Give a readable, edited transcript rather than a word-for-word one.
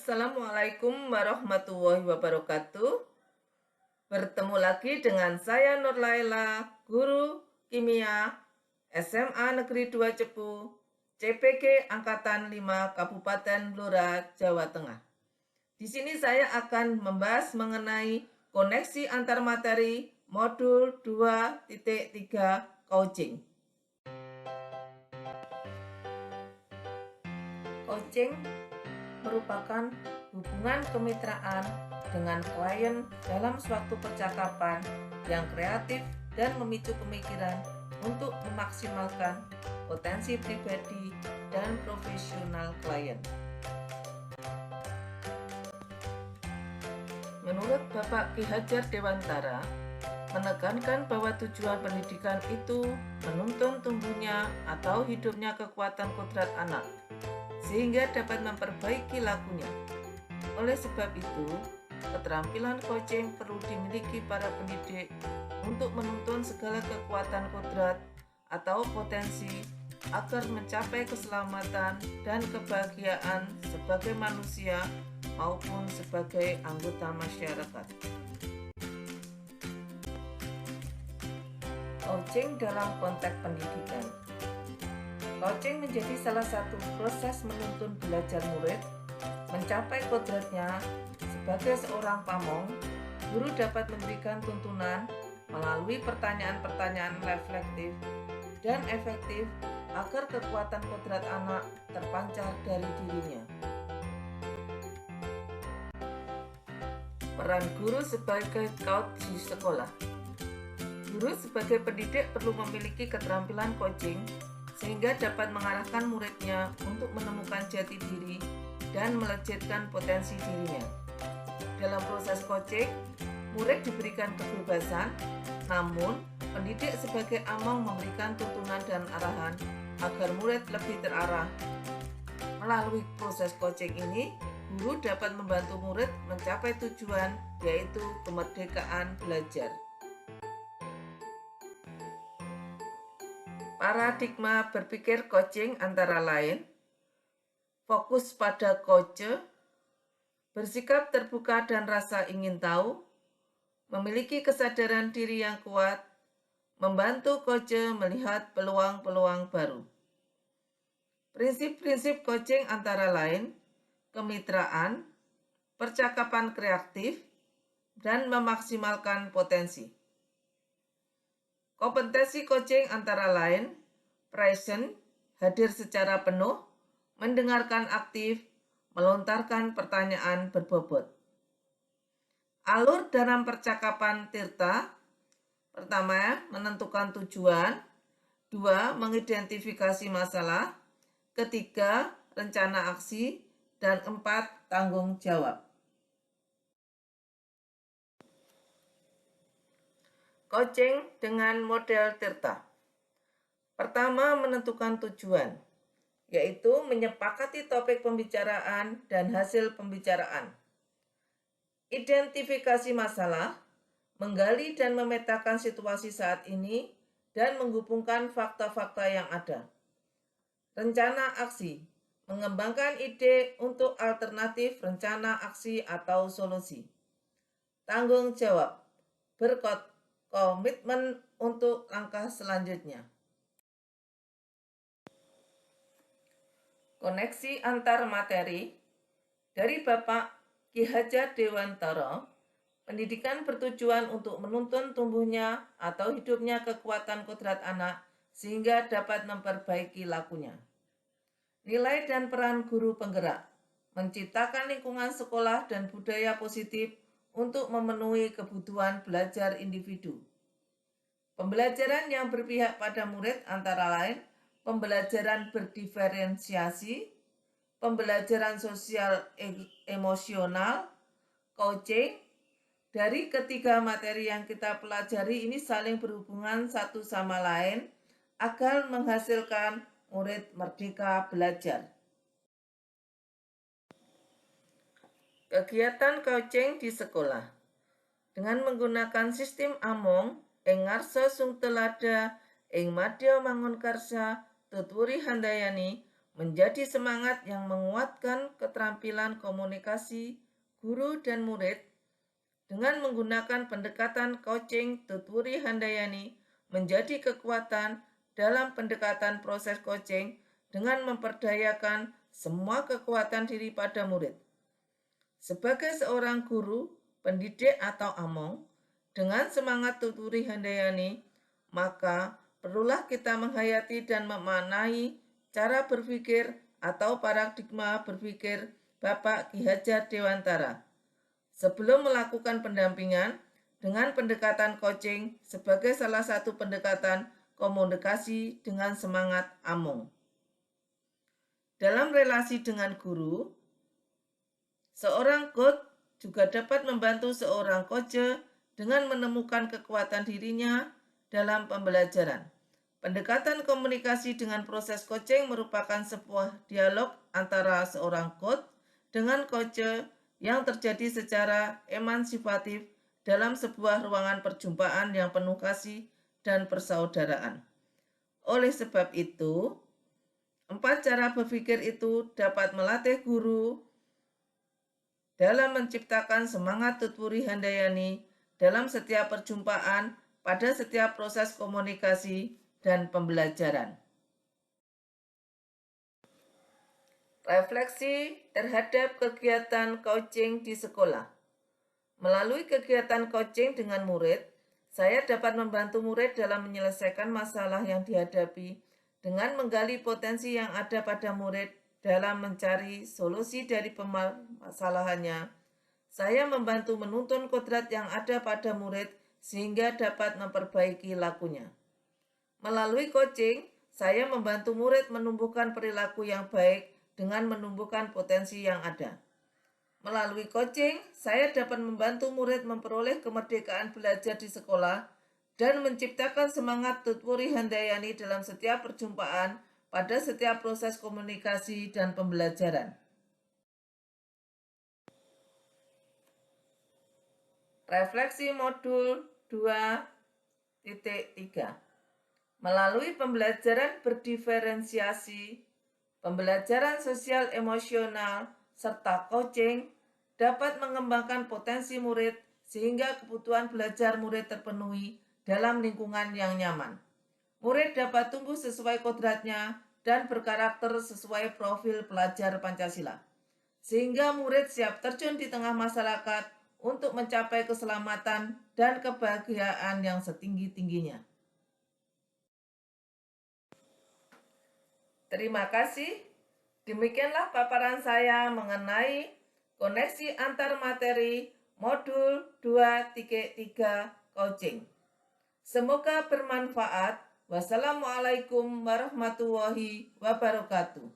Assalamualaikum warahmatullahi wabarakatuh. Bertemu lagi dengan saya Nur Laila, guru kimia SMA Negeri 2 Cepu, CPG Angkatan 5 Kabupaten Blora, Jawa Tengah. Di sini saya akan membahas mengenai koneksi antar materi modul 2.3 coaching. Coaching merupakan hubungan kemitraan dengan klien dalam suatu percakapan yang kreatif dan memicu pemikiran untuk memaksimalkan potensi pribadi dan profesional klien. Menurut Bapak Ki Hajar Dewantara, menekankan bahwa tujuan pendidikan itu menuntun tumbuhnya atau hidupnya kekuatan kodrat anak, sehingga dapat memperbaiki lakunya. Oleh sebab itu, keterampilan coaching perlu dimiliki para pendidik untuk menuntun segala kekuatan kodrat atau potensi agar mencapai keselamatan dan kebahagiaan sebagai manusia maupun sebagai anggota masyarakat. Coaching dalam konteks pendidikan. Coaching menjadi salah satu proses menuntun belajar murid mencapai kodratnya. Sebagai seorang pamong, guru dapat memberikan tuntunan melalui pertanyaan-pertanyaan reflektif dan efektif agar kekuatan kodrat anak terpancar dari dirinya. Peran guru sebagai coach di sekolah. Guru sebagai pendidik perlu memiliki keterampilan coaching sehingga dapat mengarahkan muridnya untuk menemukan jati diri dan melejitkan potensi dirinya. Dalam proses coaching, murid diberikan kebebasan, namun pendidik sebagai among memberikan tuntunan dan arahan agar murid lebih terarah. Melalui proses coaching ini, guru dapat membantu murid mencapai tujuan, yaitu kemerdekaan belajar. Paradigma berpikir coaching antara lain fokus pada coach, bersikap terbuka dan rasa ingin tahu, memiliki kesadaran diri yang kuat, membantu coach melihat peluang-peluang baru. Prinsip-prinsip coaching antara lain kemitraan, percakapan kreatif, dan memaksimalkan potensi. Kompetensi coaching antara lain present, hadir secara penuh, mendengarkan aktif, melontarkan pertanyaan berbobot. Alur dalam percakapan Tirta, pertama, menentukan tujuan, 2, mengidentifikasi masalah, ketiga, rencana aksi, dan 4, tanggung jawab. Coaching dengan model Tirta. Pertama, menentukan tujuan, yaitu menyepakati topik pembicaraan dan hasil pembicaraan. Identifikasi masalah, menggali dan memetakan situasi saat ini dan menghubungkan fakta-fakta yang ada. Rencana aksi, mengembangkan ide untuk alternatif rencana aksi atau solusi. Tanggung jawab, berkomitmen untuk langkah selanjutnya. Koneksi antar materi dari Bapak Ki Hajar Dewantara, pendidikan bertujuan untuk menuntun tumbuhnya atau hidupnya kekuatan kodrat anak sehingga dapat memperbaiki lakunya. Nilai dan peran guru penggerak, menciptakan lingkungan sekolah dan budaya positif untuk memenuhi kebutuhan belajar individu. Pembelajaran yang berpihak pada murid antara lain pembelajaran berdiferensiasi, pembelajaran sosial emosional, coaching. Dari ketiga materi yang kita pelajari ini saling berhubungan satu sama lain agar menghasilkan murid merdeka belajar. Kegiatan coaching di sekolah dengan menggunakan sistem among, ing ngarsa sung telada, ing madya mangun karsa, tutwuri handayani, menjadi semangat yang menguatkan keterampilan komunikasi guru dan murid dengan menggunakan pendekatan coaching Tutwuri Handayani menjadi kekuatan dalam pendekatan proses coaching dengan memperdayakan semua kekuatan diri pada murid. Sebagai seorang guru, pendidik atau among, dengan semangat Tutwuri Handayani, maka perlulah kita menghayati dan memaknai cara berpikir atau paradigma berpikir Bapak Ki Hajar Dewantara sebelum melakukan pendampingan dengan pendekatan coaching sebagai salah satu pendekatan komunikasi dengan semangat among. Dalam relasi dengan guru, seorang coach juga dapat membantu seorang coach dengan menemukan kekuatan dirinya dalam pembelajaran. Pendekatan komunikasi dengan proses coaching merupakan sebuah dialog antara seorang coach dengan coach yang terjadi secara emansipatif dalam sebuah ruangan perjumpaan yang penuh kasih dan persaudaraan. Oleh sebab itu, 4 cara berpikir itu dapat melatih guru dalam menciptakan semangat Tutwuri Handayani dalam setiap perjumpaan pada setiap proses komunikasi dan pembelajaran. Refleksi terhadap kegiatan coaching di sekolah. Melalui kegiatan coaching dengan murid, saya dapat membantu murid dalam menyelesaikan masalah yang dihadapi dengan menggali potensi yang ada pada murid dalam mencari solusi dari permasalahannya. Saya membantu menuntun kodrat yang ada pada murid sehingga dapat memperbaiki lakunya. Melalui coaching, saya membantu murid menumbuhkan perilaku yang baik dengan menumbuhkan potensi yang ada. Melalui coaching, saya dapat membantu murid memperoleh kemerdekaan belajar di sekolah dan menciptakan semangat Tutwuri Handayani dalam setiap perjumpaan pada setiap proses komunikasi dan pembelajaran. Refleksi modul 2.3. Melalui pembelajaran berdiferensiasi, pembelajaran sosial emosional, serta coaching dapat mengembangkan potensi murid sehingga kebutuhan belajar murid terpenuhi dalam lingkungan yang nyaman. Murid dapat tumbuh sesuai kodratnya dan berkarakter sesuai profil pelajar Pancasila, sehingga murid siap terjun di tengah masyarakat untuk mencapai keselamatan dan kebahagiaan yang setinggi-tingginya. Terima kasih. Demikianlah paparan saya mengenai koneksi antar materi modul 2.3 coaching. Semoga bermanfaat. Wassalamualaikum warahmatullahi wabarakatuh.